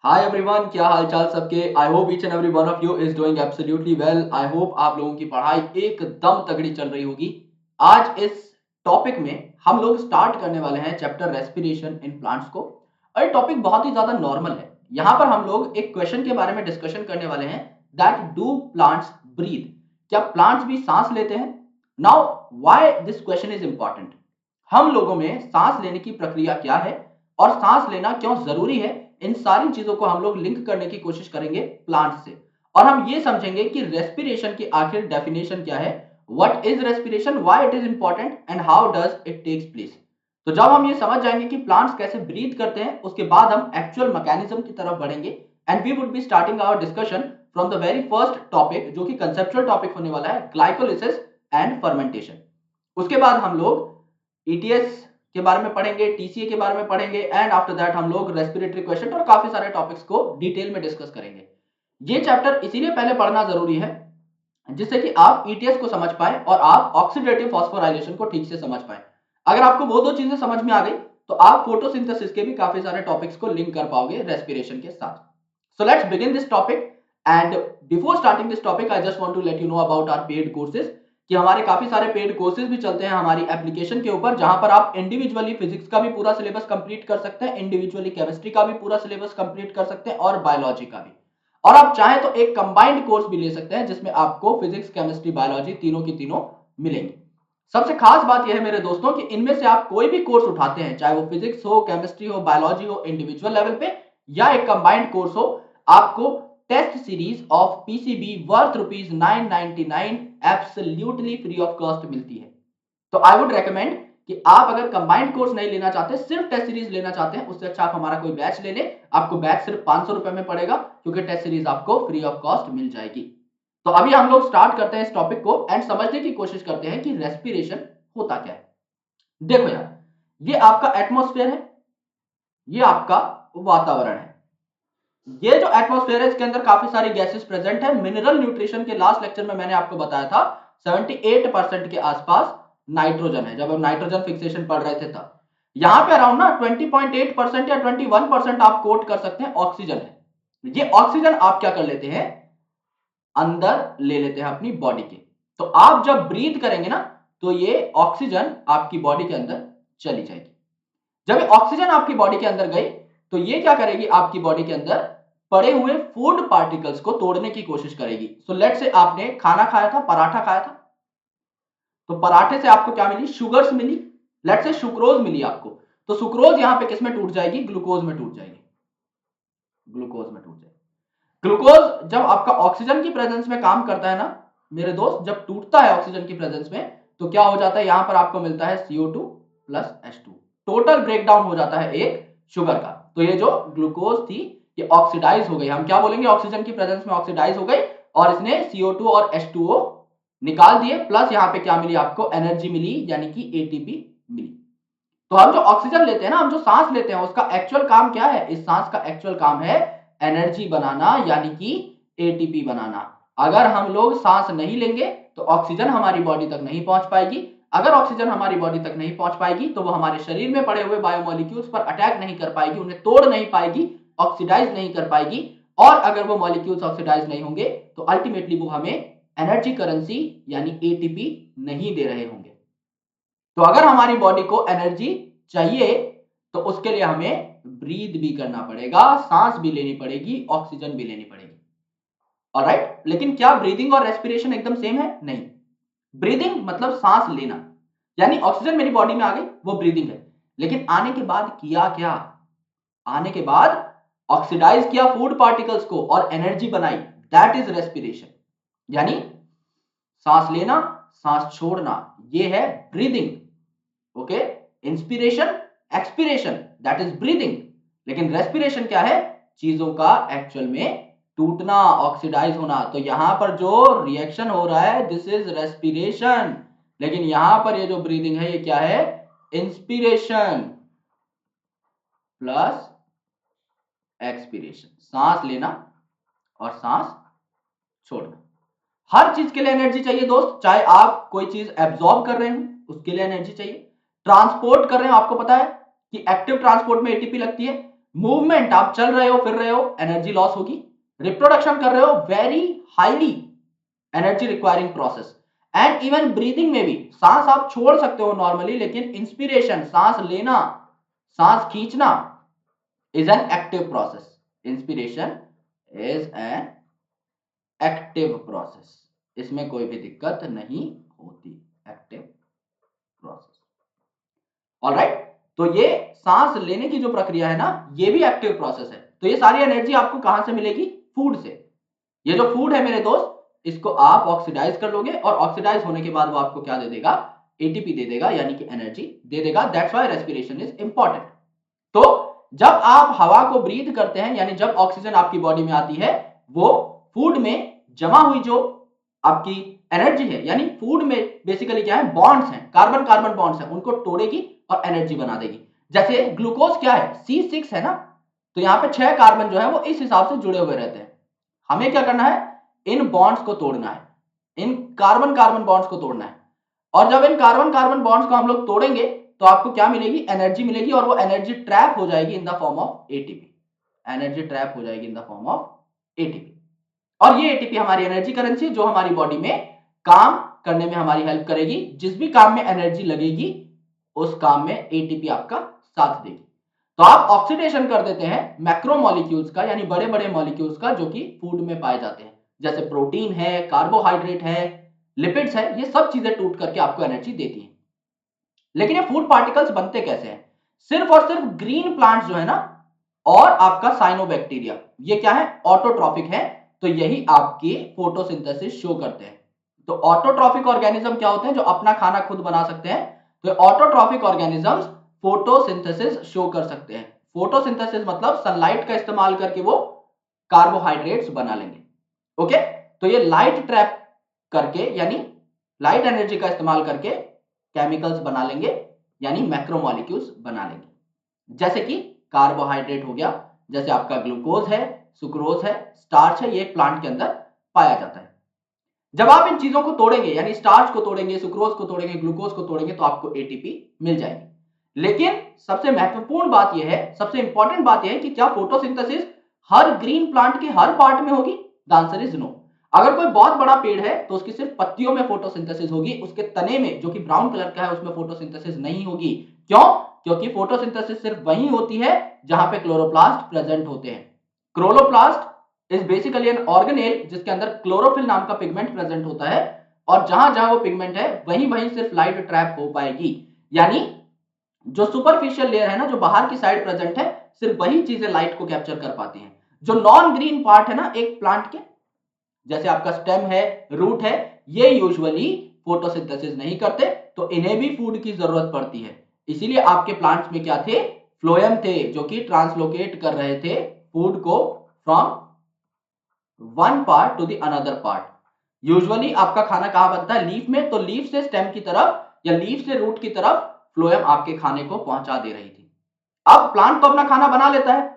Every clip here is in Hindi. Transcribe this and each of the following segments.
हाय एवरीवन, क्या हाल चाल सबके। I hope each and every one of you is doing absolutely well. I hope आप लोगों की पढ़ाई एकदम तगड़ी चल रही होगी। आज इस टॉपिक में हम लोग स्टार्ट करने वाले हैं चैप्टर रेस्पिरेशन इन प्लांट्स को। और ये टॉपिक बहुत ही ज्यादा नॉर्मल है। यहाँ पर हम लोग एक क्वेश्चन के बारे में डिस्कशन करने वाले हैं, दैट डू प्लांट्स ब्रीथ। क्या प्लांट्स भी सांस लेते हैं? Now why this question is important. हम लोगों में सांस लेने की प्रक्रिया क्या है और सांस लेना क्यों जरूरी है, इन सारी चीजों को हम लोग लिंक करने की कोशिश करेंगे प्लांट से। और हम ये समझेंगे कि रेस्पिरेशन की आखिर डेफिनेशन क्या है, what is respiration, why it is important and how does it takes place. तो जब हम ये समझ जाएंगे कि प्लांट्स कैसे ब्रीथ करते हैं, उसके बाद हम एक्चुअल मैकेनिज्म की तरफ बढ़ेंगे and we would be starting our discussion from the very first topic, जो कि कंसेप्चुअल टॉपिक होने वाला है, ग्लाइकोलिसिस एंड फर्मेंटेशन। उसके बाद हम लोग ईटीएस के बारे में पढ़ेंगे, टीसीए के बारे में पढ़ेंगे एंड आफ्टर दैट हम लोग रेस्पिरेटरी क्वेश्चन और काफी सारे टॉपिक्स को डिटेल में डिस्कस करेंगे। ये चैप्टर इसीलिए पहले पढ़ना जरूरी है जिससे कि आप ईटीएस को समझ पाए और आप ऑक्सीडेटिव फॉस्फोराइलेशन को ठीक से समझ पाए। अगर आपको वो दो चीजें समझ में आ गई तो आप फोटोसिंथेसिस के भी काफी सारे टॉपिक्स को लिंक कर पाओगे रेस्पिरेशन के साथ। So let's begin this topic and before starting this topic I just want to let you know about our paid courses, कि हमारे काफी सारे पेड कोर्सेज भी चलते हैं हमारी एप्लीकेशन के ऊपर, जहां पर आप इंडिविजुअली फिजिक्स का भी पूरा सिलेबस कंप्लीट कर सकते हैं, इंडिविजुअली केमिस्ट्री का भी पूरा सिलेबस कंप्लीट कर सकते हैं और बायोलॉजी का भी। और आप चाहें तो एक कंबाइंड कोर्स भी ले सकते हैं जिसमें आपको फिजिक्स केमिस्ट्री बायोलॉजी तीनों की तीनों मिलेंगी। सबसे खास बात यह है मेरे दोस्तों कि इनमें से आप कोई भी कोर्स उठाते हैं, चाहे वो फिजिक्स हो, केमिस्ट्री हो, बायोलॉजी हो, इंडिविजुअल लेवल पे या एक कंबाइंड कोर्स हो, आपको test series of PCB worth ₹999 absolutely free of cost मिलती है। तो आई वुड रेकमेंड कि आप अगर कंबाइंड कोर्स नहीं लेना चाहते, सिर्फ टेस्ट सीरीज लेना चाहते हैं, उससे अच्छा आप हमारा कोई बैच ले लें। आपको बैच सिर्फ ₹500 में पड़ेगा क्योंकि टेस्ट सीरीज आपको फ्री ऑफ कॉस्ट मिल जाएगी। तो अभी हम लोग स्टार्ट करते हैं इस टॉपिक को एंड समझने की कोशिश करते हैं कि रेस्पिरेशन होता क्या है। देखो यार, ये आपका एटमॉस्फेयर है, ये आपका वातावरण है। ये जो एटमॉस्फेयर है इसके अंदर काफी सारी गैसेस प्रेजेंट है। मिनरल न्यूट्रिशन के लास्ट लेक्चर में मैंने आपको बताया था 78% के आसपास नाइट्रोजन है, जब हम नाइट्रोजन फिक्सेशन पढ़ रहे थे तब। यहां पे अराउंड ना 20.8% या 21% आप कोट कर सकते हैं ऑक्सीजन है। ये ऑक्सीजन आप क्या कर लेते हैं, अंदर ले लेते हैं अपनी बॉडी के। तो आप जब ब्रीथ करेंगे ना, तो ये ऑक्सीजन आपकी बॉडी के अंदर चली जाएगी। जब ये ऑक्सीजन आपकी बॉडी के अंदर गई तो ये क्या करेगी, आपकी बॉडी के अंदर पड़े हुए फूड पार्टिकल्स को तोड़ने की कोशिश करेगी। सो लेट्स से आपने खाना खाया था, पराठा खाया था, तो पराठे से आपको क्या मिली, शुगर्स मिली। लेट्स से सुक्रोज मिली आपको, तो सुक्रोज यहां पे किस में टूट जाएगी, ग्लूकोज में टूट जाएगी, ग्लूकोज में टूट जाएगी। ग्लूकोज जब आपका ऑक्सीजन की प्रेजेंस में काम करता है ना मेरे दोस्त, जब टूटता है ऑक्सीजन की प्रेजेंस में, तो क्या हो जाता है, यहां पर आपको मिलता है CO2 plus H2। Total breakdown हो जाता है एक शुगर का। तो ये जो ग्लूकोज थी ये ऑक्सीडाइज हो गई, हम क्या बोलेंगे, ऑक्सीजन की प्रेजेंस में ऑक्सीडाइज हो गई और इसने CO2 और H2O निकाल दिए, प्लस यहां पे क्या मिली आपको, एनर्जी मिली, यानी कि ATP मिली। तो हम जो ऑक्सीजन लेते हैं ना, हम जो सांस लेते हैं, उसका एक्चुअल काम क्या है, इस सांस का एक्चुअल काम है एनर्जी बनाना, यानी कि एटीपी बनाना। अगर हम लोग सांस नहीं लेंगे तो ऑक्सीजन हमारी बॉडी तक नहीं पहुंच पाएगी। अगर ऑक्सीजन हमारी बॉडी तक नहीं पहुंच पाएगी तो वो हमारे शरीर में पड़े हुए बायोमोलिक्यूल्स पर अटैक नहीं कर पाएगी, उन्हें तोड़ नहीं पाएगी, ऑक्सीडाइज नहीं कर पाएगी। और अगर वो मॉलिक्यूल्स ऑक्सीडाइज नहीं होंगे तो अल्टीमेटली वो हमें एनर्जी करेंसी यानी एटीपी नहीं दे रहे होंगे। तो अगर हमारी बॉडी को एनर्जी चाहिए तो उसके लिए हमें ब्रीद भी करना पड़ेगा, सांस भी लेनी पड़ेगी, ऑक्सीजन भी लेनी पड़ेगी। ऑलराइट, लेकिन क्या ब्रीदिंग और रेस्पिरेशन एकदम सेम है? नहीं। ब्रीदिंग मतलब सांस लेना, यानी ऑक्सीजन मेरी बॉडी में आ गई, वो ब्रीदिंग है। लेकिन आने के बाद किया क्या, आने के बाद ऑक्सीडाइज किया फूड पार्टिकल्स को और एनर्जी बनाई, दैट इज रेस्पिरेशन। यानी सांस लेना, सांस छोड़ना, ये है breathing. Okay, inspiration, expiration, that is breathing. लेकिन रेस्पिरेशन क्या है, चीजों का एक्चुअल में टूटना, ऑक्सीडाइज होना। तो यहां पर जो रिएक्शन हो रहा है दिस इज रेस्पिरेशन, लेकिन यहां पर ये जो ब्रीदिंग है ये क्या है, इंस्पिरेशन प्लस एक्सपिरेशन, सांस लेना और सांस छोड़ना। हर चीज के लिए एनर्जी चाहिए दोस्त, चाहे आप कोई चीज एब्जॉर्ब कर रहे हो उसके लिए एनर्जी चाहिए, ट्रांसपोर्ट कर रहे हो, आपको पता है कि एक्टिव ट्रांसपोर्ट में एटीपी लगती है, मूवमेंट, आप चल रहे हो फिर रहे हो, एनर्जी लॉस होगी। रिप्रोडक्शन कर रहे हो, very highly energy requiring process. And even breathing में भी, सांस आप छोड़ सकते हो नॉर्मली, लेकिन इंस्पिरेशन, सांस लेना, सांस खींचना is an active process. Inspiration is an active process, इसमें कोई भी दिक्कत नहीं होती, एक्टिव प्रोसेस। ऑलराइट, तो ये सांस लेने की जो प्रक्रिया है ना, ये भी एक्टिव प्रोसेस है। तो ये सारी एनर्जी आपको कहां से मिलेगी? फूड से। ये जो फूड है मेरे दोस्त, इसको आप ऑक्सीडाइज कर लोगे और ऑक्सीडाइज होने के बाद वो आपको क्या दे देगा? एटीपी दे देगा, यानी कि एनर्जी दे देगा। That's why respiration is important. तो जब आप हवा को ब्रीथ करते हैं, यानी जब ऑक्सीजन आपकी बॉडी में आती है, वो फूड में जमा हुई जो आपकी एनर्जी है, यानी फूड में बेसिकली क्या है? बॉन्ड्स हैं, कार्बन कार्बन बॉन्ड्स हैं, उनको तोड़ेगी और एनर्जी बना देगी। जैसे ग्लूकोज क्या है? C6 है ना, तो यहां पे 6 कार्बन जो है वो इस हिसाब से जुड़े हुए रहते हैं। हमें क्या करना है? इन बॉन्ड्स को तोड़ना है, इन कार्बन कार्बन बॉन्ड्स को तोड़ना है। और जब इन कार्बन कार्बन बॉन्ड्स को हम लोग तोड़ेंगे तो आपको क्या मिलेगी? एनर्जी मिलेगी, और वो एनर्जी ट्रैप हो जाएगी in the form of ATP. Energy trap हो जाएगी in the form of ATP. और ये एटीपी हमारी एनर्जी करेंसी, जो हमारी बॉडी में काम करने में हमारी हेल्प करेगी। जिस भी काम में एनर्जी लगेगी, उस काम में एटीपी आपका साथ देगी। तो आप ऑक्सीडेशन कर देते हैं मैक्रो मॉलिक्यूल्स का, यानी बड़े बड़े मॉलिक्यूल्स का, जो कि फूड में पाए जाते हैं, जैसे प्रोटीन है, कार्बोहाइड्रेट है, लिपिड्स है। ये सब चीजें टूट करके आपको एनर्जी देती हैं। लेकिन ये फूड पार्टिकल्स बनते कैसे हैं? सिर्फ और सिर्फ ग्रीन प्लांट्स जो है ना, और आपका साइनोबैक्टीरिया, ये क्या है? ऑटोट्रॉफिक है। तो यही आपकी फोटोसिंथेसिस शो करते हैं। तो ऑटोट्रॉफिक ऑर्गेनिज्म क्या होते हैं? जो अपना खाना खुद बना सकते हैं। तो ऑटोट्रॉफिक ऑर्गेनिजम्स फोटोसिंथेसिस शो कर सकते हैं। फोटोसिंथेसिस मतलब सनलाइट का इस्तेमाल करके वो कार्बोहाइड्रेट्स बना लेंगे। ओके, तो ये लाइट ट्रैप करके, यानी लाइट एनर्जी का इस्तेमाल करके केमिकल्स बना लेंगे, यानी मैक्रोमोलिक्यूल्स बना लेंगे। जैसे कि कार्बोहाइड्रेट हो गया, जैसे आपका ग्लूकोज है, सुक्रोज है, स्टार्च है, ये एक प्लांट के अंदर पाया जाता है। जब आप इन चीजों को तोड़ेंगे, यानी स्टार्च को तोड़ेंगे, सुक्रोज को तोड़ेंगे, ग्लूकोज को तोड़ेंगे, तो आपको एटीपी मिल जाएगी। लेकिन सबसे महत्वपूर्ण बात यह है, सबसे इंपॉर्टेंट बात यह है कि क्या फोटोसिंथेसिस हर ग्रीन प्लांट के हर पार्ट में होगी? The answer is no. अगर कोई बहुत बड़ा पेड़ है तो उसकी सिर्फ पत्तियों में फोटोसिंथेसिस होगी, उसके तने में जो कि ब्राउन कलर का है उसमें फोटोसिंथेसिस नहीं होगी। क्यों? क्योंकि फोटोसिंथेसिस सिर्फ वहीं होती है जहां पे क्लोरोप्लास्ट प्रेजेंट होते हैं। Chloroplast is basically an organelle जिसके अंदर क्लोरोफिल नाम का पिगमेंट प्रेजेंट होता है, और जहां जहां वो पिगमेंट है वहीं वहीं सिर्फ लाइट ट्रैप हो पाएगी। यानी जो सुपरफिशियल लेयर है ना, जो बाहर की साइड प्रेजेंट है, सिर्फ वही चीजें लाइट को कैप्चर कर पाती हैं। जो नॉन ग्रीन पार्ट है ना एक प्लांट के, जैसे आपका स्टेम है, रूट है, ये यूजुअली फोटोसिंथेसिस नहीं करते, तो इन्हें भी फूड की जरूरत पड़ती है। इसीलिए आपके प्लांट्स में क्या थे? फ्लोएम थे, जो कि ट्रांसलोकेट कर रहे थे फूड को from one part two the another part. Usually आपका खाना कहां बनता है? लीफ में, तो लीफ से स्टेम की तरफ या लीफ से रूट की तरफ फ्लोएम आपके खाने को पहुंचा दे रही थी। अब प्लांट तो अपना खाना बना लेता है,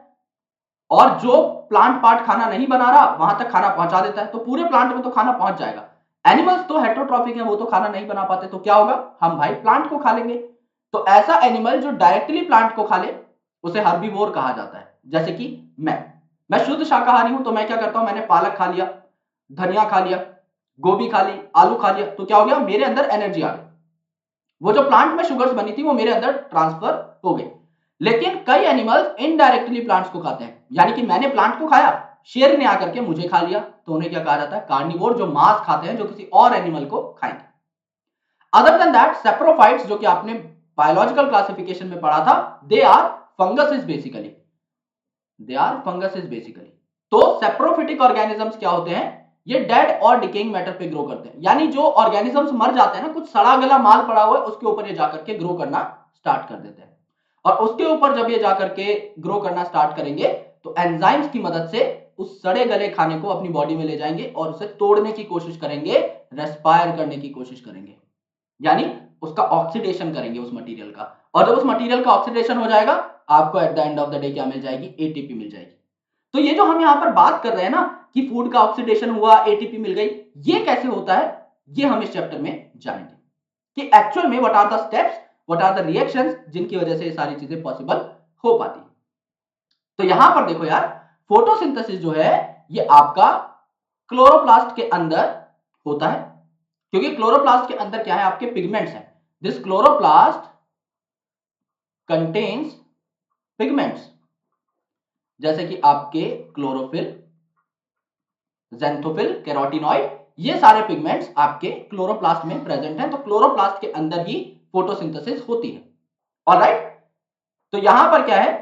और जो प्लांट पार्ट खाना नहीं बना रहा वहां तक खाना पहुंचा देता है, तो पूरे प्लांट में तो खाना पहुंच जाएगा। एनिमल्स तो हेटेरोट्रॉफिक है, वो तो खाना नहीं बना पाते, तो क्या होगा? हम भाई प्लांट को खा लेंगे। तो ऐसा एनिमल जो डायरेक्टली प्लांट को खा ले उसे हर्बीवोर कहा जाता है। जैसे कि मैं शुद्ध शाकाहारी हूं, तो मैं क्या करता हूं? मैंने पालक खा लिया, धनिया खा लिया, गोभी खा ली, आलू खा लिया, तो क्या हो गया? मेरे अंदर एनर्जी आ गई। वो जो प्लांट में शुगर्स बनी थी वो मेरे अंदर ट्रांसफर हो गई। लेकिन कई एनिमल्स इनडायरेक्टली प्लांट्स को खाते हैं, यानी कि मैंने प्लांट को खाया, शेर ने आकर के मुझे खा लिया, तो उन्हें क्या कहा जाता है? कार्निवोर, जो मांस खाते हैं, जो किसी और एनिमल को खाएंगे। अदर देन दैट, सेप्रोफाइट्स, जो कि आपने बायोलॉजिकल क्लासिफिकेशन में पढ़ा था, they are fungus basically, they are fungus basically. तो सेप्रोफिटिक ऑर्गेनिजम्स क्या होते हैं? ये डेड और डिकेइंग मैटर पे ग्रो करते हैं, यानी जो ऑर्गेनिजम्स मर जाते हैं ना, कुछ सड़ा गला माल पड़ा हुआ है, उसके ऊपर ये जाकर के ग्रो करना स्टार्ट कर देते हैं। और उसके ऊपर जब ये जाकर के ग्रो करना स्टार्ट करेंगे, तो एंजाइम्स की मदद से उस सड़े गले खाने को अपनी बॉडी में ले जाएंगे और उसे तोड़ने की कोशिश करेंगे, रेस्पायर करने की कोशिश करेंगे, यानी उसका ऑक्सीडेशन करेंगे उस मटेरियल का। और जब उस मटेरियल का ऑक्सीडेशन हो जाएगा, आपको at the end of the day क्या मिल जाएगी? एटीपी मिल जाएगी। तो ये जो हम यहां पर बात कर रहे हैं ना कि फूड का ऑक्सीडेशन हुआ, एटीपी मिल गई, ये कैसे होता है? ये हम इस चैप्टर में जानेंगे कि एक्चुअल में what are the steps, what are the reactions जिनकी वजह से ये सारी चीजें पॉसिबल हो पाती है। तो यहां पर देखो यार, फोटोसिंथेसिस जो है ये आपका क्लोरोप्लास्ट के अंदर होता है, क्योंकि क्लोरोप्लास्ट के अंदर क्या है, आपके पिगमेंट्स हैं। दिस क्लोरोप्लास्ट कंटेन्स पिगमेंट्स, जैसे कि आपके क्लोरोफिल, ज़ैंथोफिल, कैरोटीनॉइड, ये सारे पिगमेंट्स आपके क्लोरोप्लास्ट में प्रेजेंट हैं। तो क्लोरोप्लास्ट के अंदर ही फोटोसिंथेसिस होती है। ऑलराइट, तो यहां पर क्या है,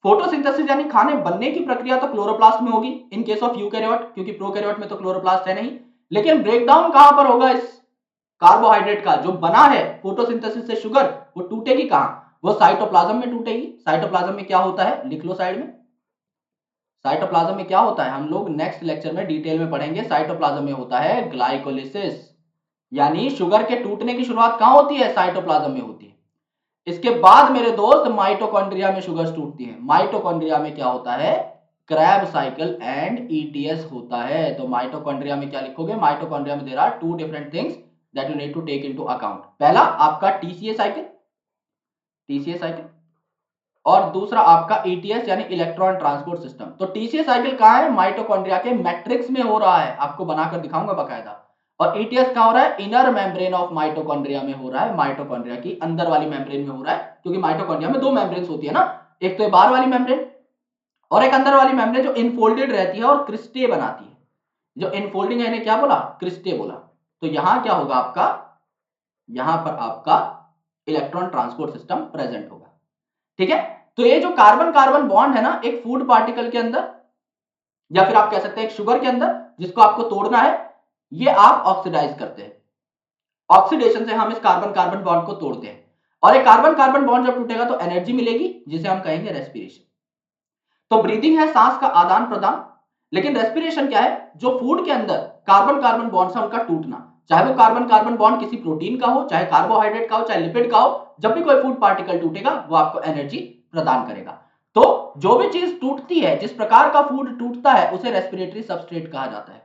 फोटोसिंथेसिस यानी खाने बनने की प्रक्रिया तो क्लोरोप्लास्ट में होगी इन केस ऑफ यूकैरियोट, क्योंकि प्रोकैरियोट में तो क्लोरोप्लास्ट है नहीं। लेकिन ब्रेकडाउन कहां पर होगा इस कार्बोहाइड्रेट का, जो बना है फोटोसिंथेसिस से शुगर, वो टूटेगी कहां, वो साइटोप्लाज्म में टूटेगी। साइटोप्लाज्म में क्या होता है, लिख लो साइड में। साइटोप्लाज्म में क्या होता है, हम लोग नेक्स्ट लेक्चर में डिटेल में पढ़ेंगे। साइटोप्लाज्म में होता है ग्लाइकोलिसिस, यानी शुगर के टूटने की शुरुआत कहां होती है, साइटोप्लाज्म में होती है। इसके बाद मेरे दोस्त माइटोकॉन्ड्रिया में शुगर टूटती है। माइटोकॉन्ड्रिया में क्या होता है, क्रैब साइकिल एंड ईटीएस होता है। तो माइटोकॉन्ड्रिया में क्या लिखोगे, माइटोकॉन्ड्रिया में there are two different things that you need to take into account. पहला आपका टीसीए साइकिल, टीसीए साइकिल, और दूसरा आपका ईटीएस यानी इलेक्ट्रॉन ट्रांसपोर्ट सिस्टम। तो टीसीए साइकिल कहां है, माइटोकॉन्ड्रिया के मैट्रिक्स में हो रहा है, आपको बनाकर दिखाऊंगा बकायदा। और ईटीएस कहां हो रहा है, इनर मेम्ब्रेन ऑफ माइटोकॉन्ड्रिया में हो रहा है, माइटोकॉन्ड्रिया की अंदर वाली मेम्ब्रेन में हो रहा है। क्योंकि माइटोकॉन्ड्रिया में दो मेम्ब्रेन होती है ना, एक तो बाहर वाली मेम्ब्रेन और एक अंदर वाली मेम्ब्रेन जो इनफोल्डेड रहती है और क्रिस्टे बनाती है। जो इनफोल्डिंग है इन्हें क्या बोला, क्रिस्टे बोला। तो यहां क्या होगा आपका, यहां पर आपका इलेक्ट्रॉन ट्रांसपोर्ट सिस्टम प्रेजेंट होगा। ठीक है, तो ये जो कार्बन कार्बन बॉन्ड है ना, एक फूड पार्टिकल के अंदर, या फिर आप कह सकते हैं एक शुगर के अंदर, जिसको आपको तोड़ना है, ये आप ऑक्सीडाइज करते हैं। ऑक्सीडेशन से हम इस कार्बन कार्बन बॉन्ड को तोड़ते हैं, और एक कार्बन कार्बन बॉन्ड जब टूटेगा तो एनर्जी मिलेगी, जिसे हम कहेंगे रेस्पिरेशन। तो ब्रीदिंग है सांस का आदान प्रदान, लेकिन रेस्पिरेशन क्या है, जो फूड के अंदर कार्बन कार्बन बॉन्ड है उनका टूटना, चाहे वो कार्बन कार्बन बॉन्ड किसी प्रोटीन का हो, चाहे कार्बोहाइड्रेट का हो, चाहे लिपिड का हो, जब भी कोई फूड पार्टिकल टूटेगा वो आपको एनर्जी प्रदान करेगा। तो जो भी चीज टूटती है, जिस प्रकार का फूड टूटता है, उसे रेस्पिरेटरी सबस्ट्रेट कहा जाता है।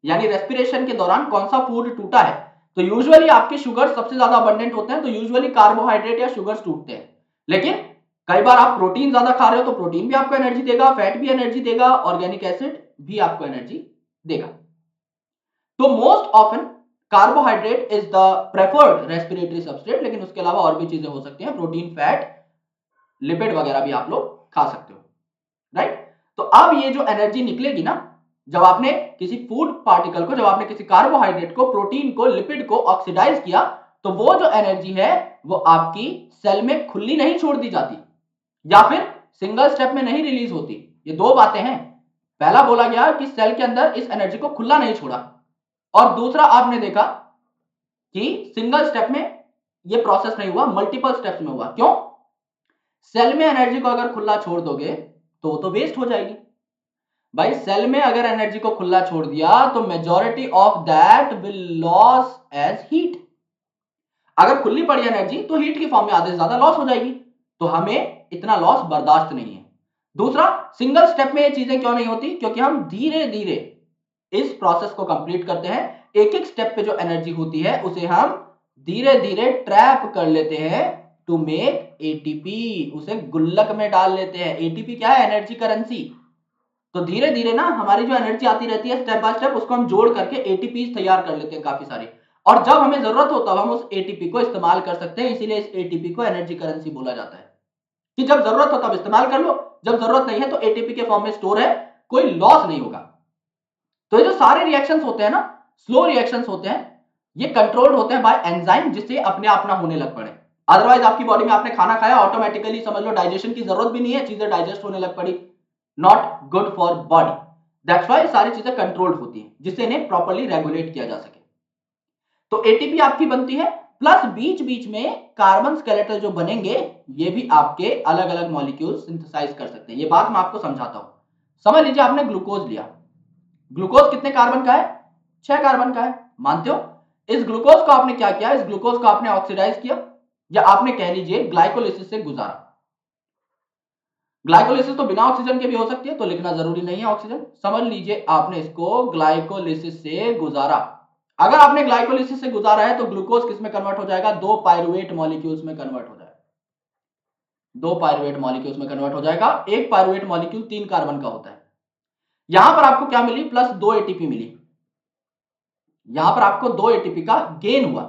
यानी रेस्पिरेशन के दौरान कौन सा फूड टूटा है, तो यूजुअली आपके शुगर सबसे ज्यादा अबंडेंट होते हैं, तो यूजुअली कार्बोहाइड्रेट या शुगर टूटते हैं। लेकिन कई बार आप प्रोटीन ज्यादा खा रहे हो तो प्रोटीन भी आपको एनर्जी देगा, फैट भी एनर्जी देगा, ऑर्गेनिक एसिड भी आपको एनर्जी देगा। तो most often carbohydrate is the preferred respiratory substrate, लेकिन उसके अलावा और भी चीजें हो सकती हैं, प्रोटीन, फैट, लिपिड वगैरह भी आप लोग खा सकते हो। राइट, तो अब ये जो एनर्जी निकलेगी ना, जब आपने किसी फूड पार्टिकल को, जब आपने किसी कार्बोहाइड्रेट को, प्रोटीन को, लिपिड को ऑक्सीडाइज किया, तो वो जो एनर्जी है वो आपकी सेल में खुली नहीं छोड़ दी जाती, या फिर सिंगल स्टेप में नहीं रिलीज होती। ये दो बातें हैं। पहला बोला गया कि सेल के अंदर इस एनर्जी को खुला नहीं छोड़ा, और दूसरा आपने देखा कि सिंगल स्टेप में ये प्रोसेस नहीं हुआ, मल्टीपल स्टेप्स में हुआ। क्यों, सेल में एनर्जी को अगर खुला छोड़ दोगे तो वेस्ट हो जाएगी। भाई सेल में अगर एनर्जी को खुला छोड़ दिया तो majority of that will loss as heat. अगर खुली पड़ी एनर्जी तो हीट की फॉर्म में आधे से ज्यादा लॉस हो जाएगी, तो हमें इतना लॉस बर्दाश्त नहीं है। दूसरा, सिंगल स्टेप में ये चीजें क्यों नहीं होती, क्योंकि हम धीरे धीरे इस प्रोसेस को कंप्लीट करते हैं। एक एक स्टेप पे जो एनर्जी होती है उसे हम धीरे धीरे ट्रैप कर लेते हैं टू मेक एटीपी, उसे गुल्लक में डाल लेते हैं। एटीपी क्या है, एनर्जी करेंसी। तो धीरे धीरे ना हमारी जो एनर्जी आती रहती है स्टेप बाय स्टेप, उसको हम जोड़ करके एटीपी तैयार कर लेते हैं काफी सारे, और जब हमें जरूरत हो तब हम उस एटीपी को इस्तेमाल कर सकते हैं। इसीलिए इस एटीपी को एनर्जी करेंसी बोला जाता है, कि जब जरूरत हो तब इस्तेमाल कर लो, जब जरूरत नहीं है तो एटीपी के फॉर्म में स्टोर है, कोई लॉस नहीं होगा। तो ये जो सारे रिएक्शंस होते हैं ना, स्लो रिएक्शंस होते हैं, ये कंट्रोल्ड होते हैं बाय एंजाइम, जिससे अपने आप ना होने लग पड़े। अदरवाइज आपकी बॉडी में आपने खाना खाया, ऑटोमेटिकली समझ लो डाइजेशन की जरूरत भी नहीं है, चीजें डाइजेस्ट होने लग पड़ी, not good for body. That's why सारी चीजें कंट्रोल्ड होती हैं, जिससे इन्हें प्रॉपर्ली रेगुलेट किया जा सके। तो एटीपी आपकी बनती है, प्लस बीच बीच में कार्बन स्केलेटल जो बनेंगे, ये भी आपके अलग अलग मॉलिक्यूल सिंथेसाइज कर सकते हैं। ये बात मैं आपको समझाता हूं। समझ लीजिए आपने ग्लूकोज लिया, ग्लूकोज कितने कार्बन का है, 6 कार्बन का है, मानते हो। इस ग्लूकोज को आपने क्या किया, इस ग्लूकोज को आपने ऑक्सीडाइज किया, या आपने कह लीजिए ग्लाइकोलिसिस से गुजारा। ग्लाइकोलिसिस तो बिना ऑक्सीजन के भी हो सकती है, तो लिखना जरूरी नहीं है ऑक्सीजन। समझ लीजिए आपने इसको ग्लाइकोलिसिस से गुजारा। अगर आपने ग्लाइकोलिसिस से गुजारा है तो ग्लूकोज किस में कन्वर्ट हो जाएगा, 2 पायरुवेट मॉलिक्यूल्स में कन्वर्ट हो जाएगा। 2 पायरुवेट मॉलिक्यूल्स में कन्वर्ट हो जाएगा। एक पायरुवेट मॉलिक्यूल 3 कार्बन का होता है। यहां पर आपको क्या मिली, प्लस 2 एटीपी मिली। यहां पर आपको 2 एटीपी का गेन हुआ।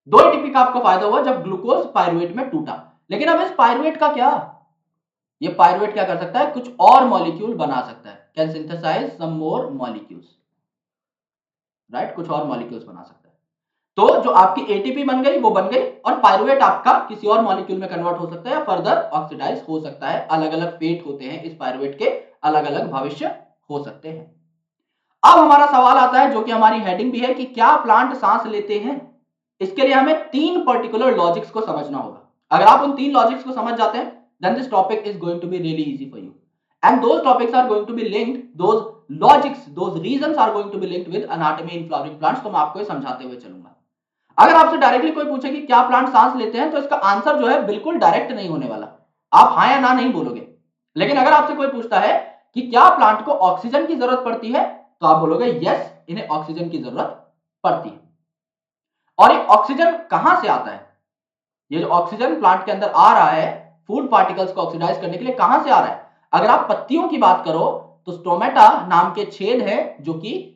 2 एटीपी का आपको फायदा हुआ जब ग्लूकोज पायरुवेट में टूटा। लेकिन अब इस पायरुवेट का क्या, ये पायरुवेट क्या कर सकता है, कुछ और मॉलिक्यूल बना सकता है, can synthesise some more molecules, right, कुछ और मॉलिक्यूल्स बना सकता है। तो जो आपकी एटीपी बन गई वो बन गई, और पायरुवेट आपका किसी और मॉलिक्यूल में कन्वर्ट हो सकता है या फर्दर ऑक्सीडाइज हो सकता है। अलग अलग फेट होते हैं इस पायरुवेट के, अलग अलग भविष्य हो सकते हैं। अब हमारा सवाल आता है, जो कि हमारी हेडिंग भी है, कि क्या प्लांट सांस लेते हैं। इसके लिए हमें 3 पर्टिकुलर लॉजिक्स को समझना होगा। अगर आप उन 3 लॉजिक्स को समझ जाते हैं, then this topic is going to be really easy for you, and those topics are going to be linked, those logics, those reasons are going to be linked with anatomy in flowering plants। तो मैं आपको ये समझाते हुए चलूंगा। अगर आपसे डायरेक्टली कोई पूछे कि क्या प्लांट सांस लेते हैं, तो इसका आंसर जो है बिल्कुल डायरेक्ट नहीं होने वाला। आप हाँ या ना नहीं बोलोगे। लेकिन अगर आपसे कोई पूछता है कि क्या प्लांट को ऑक्सीजन की जरूरत पड़ती है, तो आप बोलोगे यस, इन्हें ऑक्सीजन की जरूरत पड़ती है। और ये ऑक्सीजन कहां से आता है, ये जो ऑक्सीजन प्लांट के अंदर आ रहा है फूड पार्टिकल्स को ऑक्सीडाइज करने के लिए, कहां से आ रहा है। अगर आप पत्तियों की बात करो तो स्टोमेटा नाम के छेद है जो कि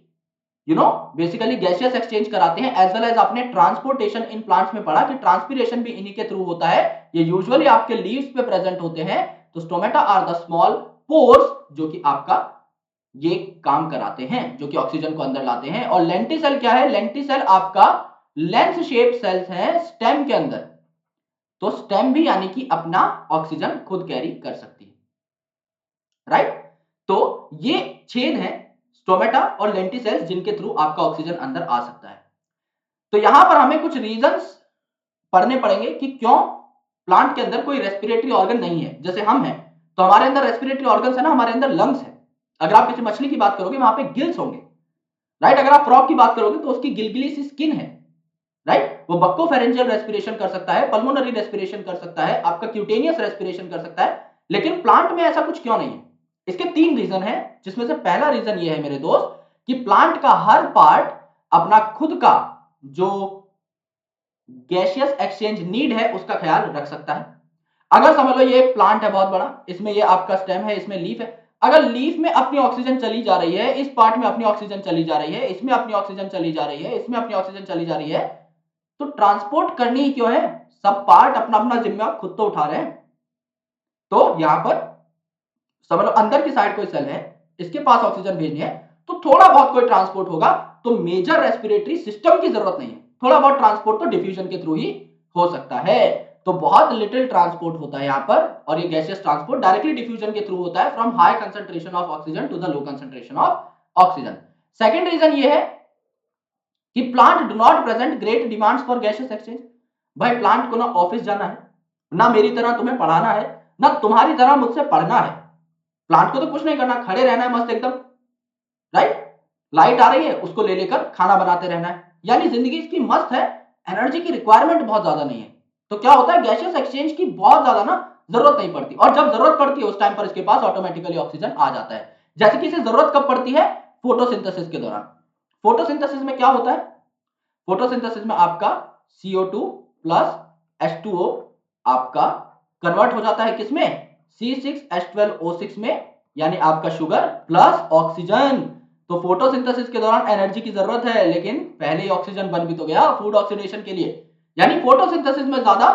बेसिकली गैसियस एक्सचेंज कराते हैं। एज वेल एज आपने ट्रांसपोर्टेशन इन प्लांट्स में पढ़ा कि ट्रांसपीरेशन भी इन्हीं के थ्रू होता है। ये यूजुअली आपके लीव्स पे प्रेजेंट होते हैं। तो stomata are the small pores जो कि आपका ये काम कराते हैं, जो कि ऑक्सीजन को अंदर लाते हैं। और लेंटिसेल क्या है, लेंटिसेल आपका लेंस शेप सेल्स हैं स्टेम के अंदर। तो स्टेम भी यानी कि अपना ऑक्सीजन खुद कैरी कर सकती है, राइट। तो ये छेद हैं स्टोमेटा और लेंटिसेल्स जिनके थ्रू आपका ऑक्सीजन अंदर आ सकता है। तो यहां पर हमें कुछ रीजंस पढ़ने पड़ेंगे कि क्यों प्लांट के अंदर कोई रेस्पिरेटरी ऑर्गन नहीं है। जैसे हम हैं तो हमारे अंदर रेस्पिरेटरी ऑर्गन है ना, हमारे अंदर लंग्स है। अगर आप किसी मछली की बात करोगे वहां पे गिल्स होंगे, राइट। अगर आप फ्रॉग की बात करोगे तो उसकी गिलगिली सी स्किन है, राइट। वो बक्कोफेरेंजियल रेस्पिरेशन कर सकता है, पल्मोनरी रेस्पिरेशन कर सकता है, आपका क्यूटेनियस रेस्पिरेशन कर सकता है। लेकिन प्लांट में ऐसा कुछ क्यों नहीं है। इसके 3 रीजन है, जिसमें से पहला रीजन ये है मेरे दोस्त कि प्लांट का हर पार्ट अपना खुद का जो गैसियस एक्सचेंज नीड है उसका ख्याल रख सकता है। अगर समझ लो ये एक प्लांट है बहुत बड़ा, इसमें ये आपका स्टेम है, इसमें लीफ है। अगर लीफ में अपनी ऑक्सीजन चली जा रही है, इस पार्ट में अपनी ऑक्सीजन चली जा रही है, इसमें अपनी ऑक्सीजन चली जा रही है, इसमें अपनी ऑक्सीजन चली जा रही है, तो ट्रांसपोर्ट करनी ही क्यों है। सब पार्ट अपना अपना जिम्मा खुद तो उठा रहे हैं। तो यहां पर समझ लो अंदर की साइड कोई सेल है, इसके पास ऑक्सीजन भेजनी है, तो थोड़ा बहुत कोई ट्रांसपोर्ट होगा। तो मेजर रेस्पिरेटरी सिस्टम की जरूरत नहीं है, थोड़ा बहुत ट्रांसपोर्ट तो डिफ्यूजन के थ्रू ही हो सकता है। तो बहुत लिटिल ट्रांसपोर्ट होता है यहां पर, और ये गैसियस ट्रांसपोर्ट डायरेक्टली डिफ्यूजन के थ्रू होता है from high concentration of oxygen to the low concentration of oxygen. Second reason ये है कि plant do not present great demands for gaseous exchange. भाई प्लांट को ना ऑफिस जाना है, ना मेरी तरह तुम्हें पढ़ाना है, ना तुम्हारी तरह मुझसे पढ़ना है। प्लांट को तो कुछ नहीं करना, खड़े रहना है मस्त एकदम, राइट। लाइट आ रही है उसको ले लेकर खाना बनाते रहना है, यानी जिंदगी इसकी मस्त है। एनर्जी की रिक्वायरमेंट बहुत ज्यादा नहीं है। तो क्या होता है, गैसियस एक्सचेंज की बहुत ज्यादा ना जरूरत नहीं पड़ती, और जब जरूरत पड़ती है उस टाइम पर इसके पास ऑटोमेटिकली ऑक्सीजन आ जाता है। जैसे कि इसे जरूरत कब पड़ती है, फोटोसिंथेसिस के दौरान। फोटोसिंथेसिस में क्या होता है, फोटोसिंथेसिस में आपका CO2 प्लस H2O आपका कन्वर्ट हो जाता है किसमें, C6H12O6 में, यानी आपका शुगर प्लस ऑक्सीजन। तो फोटोसिंथेसिस के दौरान एनर्जी की जरूरत है, लेकिन पहले ही ऑक्सीजन बन भी तो गया फूड ऑक्सीडेशन के लिए। यानी फोटोसिंथेसिस में ज्यादा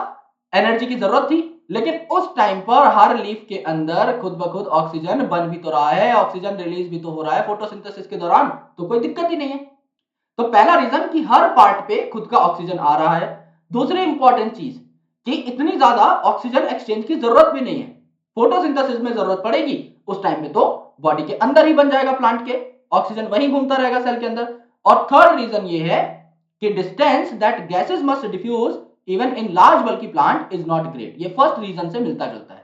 एनर्जी की जरूरत थी, लेकिन उस टाइम पर हर लीफ के अंदर खुद ब खुद ऑक्सीजन बन भी तो रहा है, ऑक्सीजन रिलीज भी तो हो रहा है फोटोसिंथेसिस के दौरान, तो कोई दिक्कत ही नहीं है। तो पहला रीजन कि हर पार्ट पे खुद का ऑक्सीजन आ रहा है। दूसरी इंपॉर्टेंट चीज कि इतनी ज्यादा ऑक्सीजन एक्सचेंज की जरूरत भी नहीं है। फोटोसिंथेसिस में जरूरत पड़ेगी उस टाइम में तो बॉडी के अंदर ही बन जाएगा प्लांट के, ऑक्सीजन वहीं घूमता रहेगा सेल के अंदर। और थर्ड रीजन ये है कि distance that gases must diffuse even in large बल्कि प्लांट इज नॉट ग्रेट। ये फर्स्ट रीजन से मिलता जुलता है।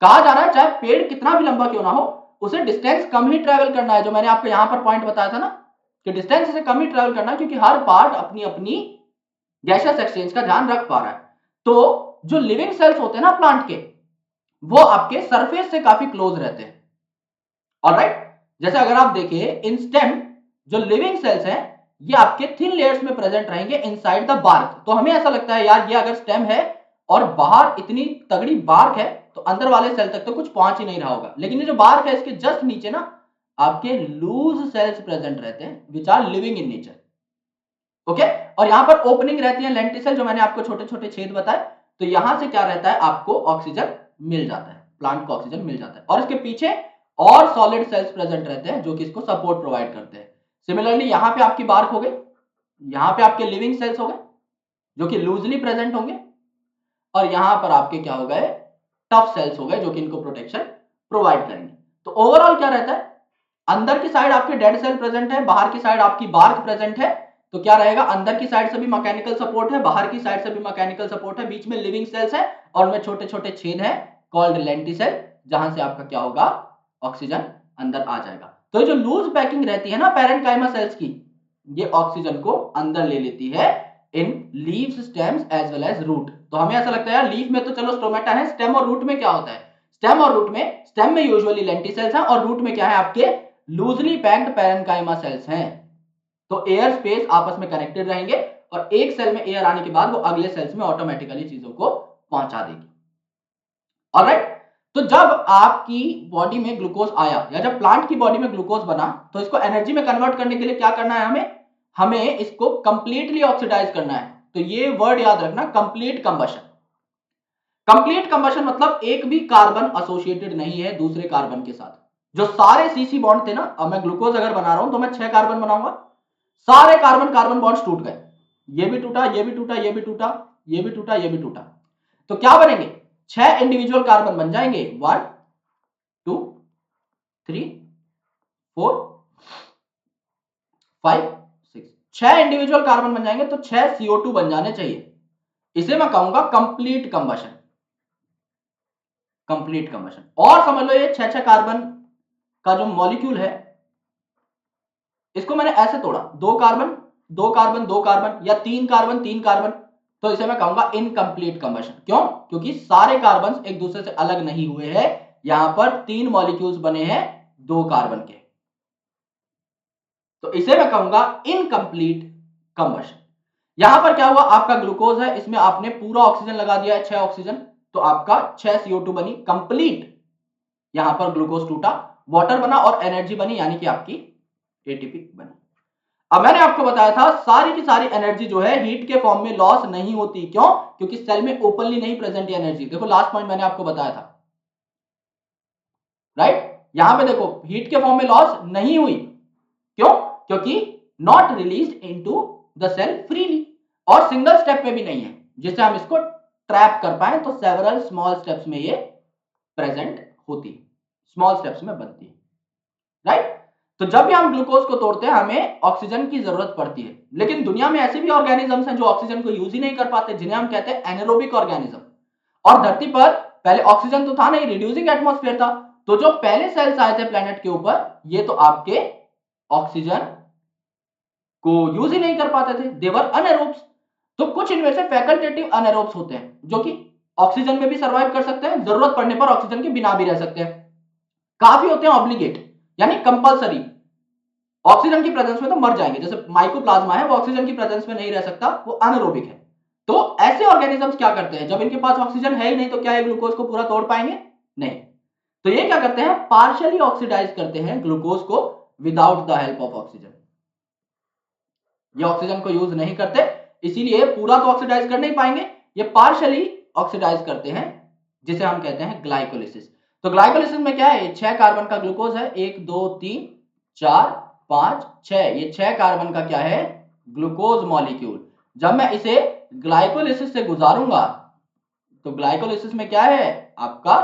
कहा जा रहा है चाहे पेड़ कितना भी लंबा क्यों ना हो, उसे डिस्टेंस कम ही ट्रेवल करना है। जो मैंने आपको यहां पर पॉइंट बताया था ना कि डिस्टेंस से कम ही ट्रेवल करना है, क्योंकि हर पार्ट अपनी अपनी गैसियस एक्सचेंज का ध्यान रख पा रहा है। तो जो लिविंग सेल्स होते हैं ना प्लांट के, वो आपके सरफेस से काफी क्लोज रहते हैं, ऑलराइट। जैसे अगर आप देखिए इन स्टेम जो लिविंग सेल्स हैं ये आपके थिन लेयर्स में प्रेजेंट रहेंगे इनसाइड द बार्क। तो हमें ऐसा लगता है यार ये अगर स्टेम है और बाहर इतनी तगड़ी बार्क है तो अंदर वाले सेल तक तो कुछ पहुंच ही नहीं रहा होगा, लेकिन ये जो बार्क है इसके जस्ट नीचे ना आपके लूज सेल्स प्रेजेंट रहते हैं which are living in nature. Okay, और यहां पर ओपनिंग रहती है लेंटिसेल, जो मैंने आपको छोटे छोटे छेद बताए, तो यहां से क्या रहता है, आपको ऑक्सीजन मिल जाता है, प्लांट को ऑक्सीजन मिल जाता है, और इसके पीछे और सॉलिड सेल्स प्रेजेंट रहते हैं जो कि इसको सपोर्ट प्रोवाइड करते हैं। सिमिलरली यहां पे आपकी बार्क हो गई, यहां पे आपके लिविंग सेल्स हो गए जो कि लूजली प्रेजेंट होंगे, और यहां पर आपके क्या हो गए, टफ सेल्स हो गए जो कि इनको प्रोटेक्शन प्रोवाइड करेंगे। तो ओवरऑल क्या रहता है, अंदर की साइड आपके डेड सेल प्रेजेंट है, बाहर की साइड आपकी बार्क प्रेजेंट है, तो क्या रहेगा, अंदर की साइड से भी मैकेनिकल सपोर्ट है, बाहर की साइड से भी मैकेनिकल सपोर्ट है, बीच में लिविंग सेल्स है और उनमें छोटे छोटे छेद है कॉल्ड लेंटिसेल, जहां से आपका क्या होगा, ऑक्सीजन अंदर आ जाएगा। तो ये जो लूज पैकिंग रहती है ना पैरेन्काइमा सेल्स की, ये ऑक्सीजन को अंदर ले लेती है in leaves, stems as well as root. तो हमें ऐसा लगता है यार लीफ में तो चलो स्टोमेटा है, स्टेम और रूट में क्या होता है, स्टेम और रूट में, स्टेम में यूजुअली लेंटिसेल्स हैं और रूट में क्या है, आपके लूजली पैक्ड पैरेन्काइमा सेल्स हैं। तो एयर स्पेस आपस में कनेक्टेड रहेंगे और एक सेल में एयर आने के बाद वो अगले सेल्स में ऑटोमेटिकली चीजों को पहुंचा देगी। ऑलराइट, तो जब आपकी बॉडी में ग्लूकोज आया या जब प्लांट की बॉडी में ग्लूकोज बना, तो इसको एनर्जी में कन्वर्ट करने के लिए क्या करना है, हमें इसको कंप्लीटली ऑक्सीडाइज करना है। तो ये वर्ड याद रखना, कंप्लीट कंबशन। कंप्लीट कंबशन मतलब एक भी कार्बन एसोसिएटेड नहीं है दूसरे कार्बन के साथ। जो सारे सीसी बॉन्ड थे ना, अब मैं ग्लूकोज अगर बना रहा हूं तो मैं 6 कार्बन बनाऊंगा, सारे कार्बन कार्बन बॉन्ड्स टूट गए, ये भी टूटा, ये भी टूटा, ये भी टूटा, ये भी टूटा, ये भी टूटा, तो क्या बनेंगे, 6 इंडिविजुअल कार्बन बन जाएंगे, 1 2 3 4 5 6, 6 इंडिविजुअल कार्बन बन जाएंगे, तो 6 CO2 बन जाने चाहिए। इसे मैं कहूंगा कंप्लीट कंबशन, कंप्लीट कंबशन। और समझ लो ये 6 कार्बन का जो मॉलिक्यूल है, इसको मैंने ऐसे तोड़ा, 2 कार्बन 2 कार्बन 2 कार्बन या 3 कार्बन 3 कार्बन, तो इसे मैं कहूंगा इनकम्प्लीट कंबशन। क्यों, क्योंकि सारे कार्बन एक दूसरे से अलग नहीं हुए हैं, यहां पर 3 मॉलिक्यूल्स बने हैं 2 कार्बन के, तो इसे मैं कहूंगा इनकम्प्लीट कंबशन। यहां पर क्या हुआ, आपका ग्लूकोज है, इसमें आपने पूरा ऑक्सीजन लगा दिया है, 6 ऑक्सीजन, तो आपका 6 CO2 बनी कंप्लीट, यहां पर ग्लूकोज टूटा, वाटर बना और एनर्जी बनी, यानी कि आपकी एटीपी बनी। अब मैंने आपको बताया था सारी की सारी एनर्जी जो है हीट के फॉर्म में लॉस नहीं होती, क्यों, क्योंकि सेल में ओपनली नहीं प्रेजेंट है एनर्जी। देखो लास्ट पॉइंट मैंने आपको बताया था, राइट, यहां पे देखो हीट के फॉर्म में लॉस नहीं हुई, क्यों, क्योंकि not release into the cell freely, और सिंगल स्टेप में भी नहीं है जिससे हम इसको ट्रैप कर पाए, तो सेवरल स्मॉल स्टेप्स में ये प्रेजेंट होती है, स्मॉल स्टेप्स में बनती है, राइट। तो जब भी हम ग्लूकोज को तोड़ते हैं हमें ऑक्सीजन की जरूरत पड़ती है, लेकिन दुनिया में ऐसे भी ऑर्गेनिजम्स हैं जो ऑक्सीजन को यूज ही नहीं कर पाते, जिन्हें हम कहते हैं एनारोबिक ऑर्गेनिज्म। और धरती पर पहले ऑक्सीजन तो था नहीं, रिड्यूसिंग एटमॉस्फेयर था, तो जो पहले सेल्स आए थे प्लेनेट के ऊपर, ये तो आपके ऑक्सीजन को यूज ही नहीं कर पाते थे, देवर अनएरोब्स। तो कुछ इनमें से फैकल्टेटिव अनएरोब्स होते हैं जो कि ऑक्सीजन में भी सर्वाइव कर सकते हैं, जरूरत पड़ने पर ऑक्सीजन के बिना भी रह सकते हैं। काफी होते हैं ऑब्लिगेट, यानी कंपलसरी, ऑक्सीजन की प्रेजेंस में तो मर जाएंगे, जैसे माइकोप्लाज्मा है वो ऑक्सीजन की प्रेजेंस में नहीं रह सकता, वो अनएरोबिक है। तो ऐसे ऑर्गेनिजम्स क्या करते हैं, जब इनके पास ऑक्सीजन है ही नहीं तो क्या ये ग्लूकोज को पूरा तोड़ पाएंगे, नहीं, तो ये क्या करते हैं, पार्शियली ऑक्सीडाइज करते हैं ग्लूकोज को without the help of oxygen. ये ऑक्सीजन को यूज नहीं करते, इसीलिए पूरा तो ऑक्सीडाइज कर नहीं पाएंगे, ये पार्शियली ऑक्सीडाइज करते हैं, जिसे हम कहते हैं ग्लाइकोलिसिस। तो ग्लाइकोलिसिस में क्या है, 6 कार्बन का ग्लूकोज है, 1 2 3 4 5 6, ये 6 कार्बन का क्या है, ग्लूकोज मॉलिक्यूल। जब मैं इसे ग्लाइकोलिसिस से गुजारूंगा, तो ग्लाइकोलिसिस में क्या है, आपका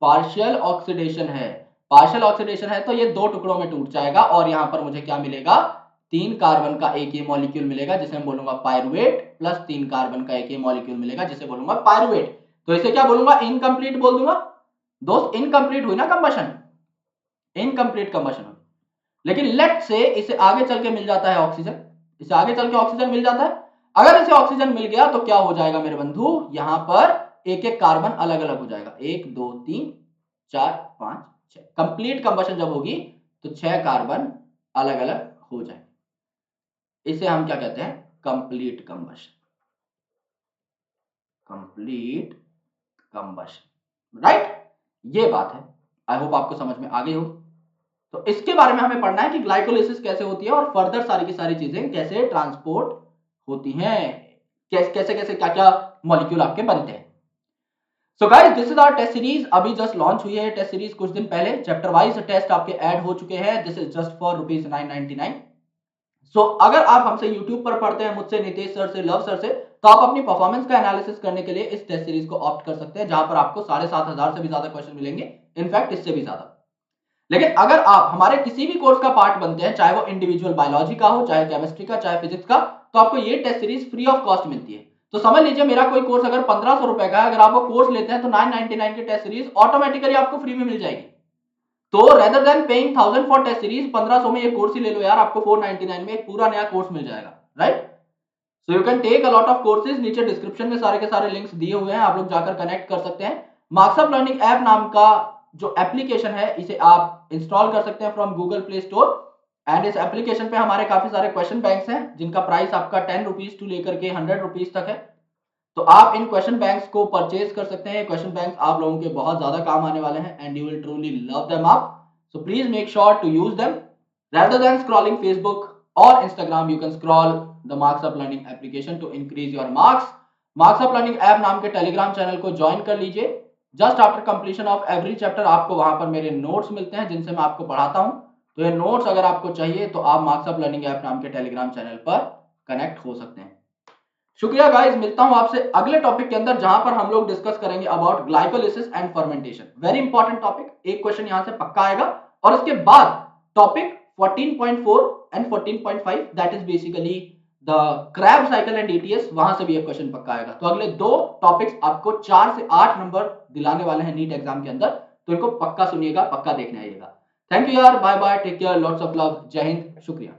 पार्शियल ऑक्सीडेशन है, पार्शियल ऑक्सीडेशन है तो ये 2 टुकड़ों में टूट जाएगा, और यहां पर मुझे क्या मिलेगा, 3 कार्बन का एक ये मॉलिक्यूल मिलेगा जिसे मैं बोलूंगा पायरुवेट, प्लस 3 कार्बन का एक ये मॉलिक्यूल मिलेगा जिसे बोलूंगा पायरुवेट। तो इसे क्या बोलूंगा, इनकम्प्लीट बोल दूंगा। दोस्त इनकम्प्लीट हुई ना कंबशन, इनकम्प्लीट कंबशन हुई, लेकिन लेट से इसे आगे चल के मिल जाता है ऑक्सीजन, इसे आगे चल के ऑक्सीजन मिल जाता है। अगर इसे ऑक्सीजन मिल गया तो क्या हो जाएगा मेरे बंधु, यहां पर एक एक कार्बन अलग अलग हो जाएगा, 1 2 3 4 5 6, कंप्लीट कंबशन जब होगी तो 6 कार्बन अलग अलग हो जाएंगे, इसे हम क्या कहते हैं, complete combustion. Complete combustion, right? ये बात है, आई होप आपको समझ में आ गई हो। तो इसके बारे में हमें पढ़ना है कि ग्लाइकोलिसिस कैसे होती है और फर्दर सारी की सारी चीजें कैसे ट्रांसपोर्ट होती हैं, कैसे कैसे क्या क्या मॉलिक्यूल आपके बनते हैं। So guys, this is our test series, अभी जस्ट लॉन्च हुई है टेस्ट सीरीज कुछ दिन पहले। चैप्टर वाइज टेस्ट आपके ऐड हो चुके हैं। This is just for ₹999। सो अगर आप हमसे YouTube पर पढ़ते हैं, मुझसे, नितेश सर से, लव सर से, तो आप अपनी परफॉर्मेंस का एनालिसिस करने के लिए इस टेस्ट सीरीज को ऑप्ट कर सकते हैं, जहां पर आपको 7,500 से भी ज्यादा क्वेश्चन मिलेंगे, इनफैक्ट इससे भी ज्यादा। लेकिन अगर आप हमारे किसी भी कोर्स का पार्ट बनते हैं, चाहे वो इंडिविजुअल बायोलॉजी का हो, चाहे केमिस्ट्री का, चाहे फिजिक्स का, तो आपको ये test series free of cost मिलती है। तो समझ लीजिए, मेरा कोई कोर्स अगर 1,500 रुपए का है, अगर आप वो कोर्स लेते हैं तो 999 की टेस्ट सीरीज ऑटोमेटिकली आपको फ्री में मिल जाएगी। तो rather than paying 1000 for test series, 1500 में ये कोर्स ही ले लो यार, आपको 499 में एक पूरा नया कोर्स मिल जाएगा, right? So you can take a lot of courses. नीचे डिस्क्रिप्शन में सारे के सारे लिंक्स दिए हुए हैं, आप लोग जाकर कनेक्ट कर सकते हैं। मार्क्सअप लर्निंग ऐप नाम का जो एप्लीकेशन है, इसे आप इंस्टॉल कर सकते हैं from Google play store. And इस एप्लीकेशन पे हमारे काफी सारे क्वेश्चन बैंक्स हैं, जिनका प्राइस आपका 10 रुपीज टू लेकर के 100 रुपीज तक है। तो आप इन क्वेश्चन बैंक्स को परचेज कर सकते हैं। क्वेश्चन बैंक्स आप लोगों के बहुत ज्यादा काम आने वाले हैं, and you will truly love them up. So please make sure to use them. Rather than scrolling Facebook or Instagram, you can scroll the Marks Up Learning application to increase your marks. Marks Up Learning app नाम के टेलीग्राम चैनल को ज्वाइन कर लीजिए। Just after completion of every chapter आपको वहां पर मेरे नोट्स मिलते हैं, जिनसे मैं आपको पढ़ाता हूं। तो ये नोट्स अगर आपको चाहिए तो आप मार्क्स अप लर्निंग ऐप नाम के टेलीग्राम चैनल पर कनेक्ट हो सकते हैं। शुक्रिया गाइस, मिलता हूं आपसे अगले टॉपिक के अंदर, जहां पर हम लोग डिस्कस करेंगे about glycolysis and fermentation. Very important topic, एक क्वेश्चन यहां से पक्का आएगा। और उसके बाद topic 14.4 and 14.5, that is basically the Krebs cycle and ETS, वहां से भी एक क्वेश्चन पक्का आएगा। तो अगले दो टॉपिक्स आपको 4 से 8 नंबर दिलाने वाले हैं नीट एग्जाम के अंदर, तो इनको पक्का सुनिएगा, पक्का देखने आइएगा। थैंक यू यार, bye bye, take care, lots of love, जय हिंद, शुक्रिया।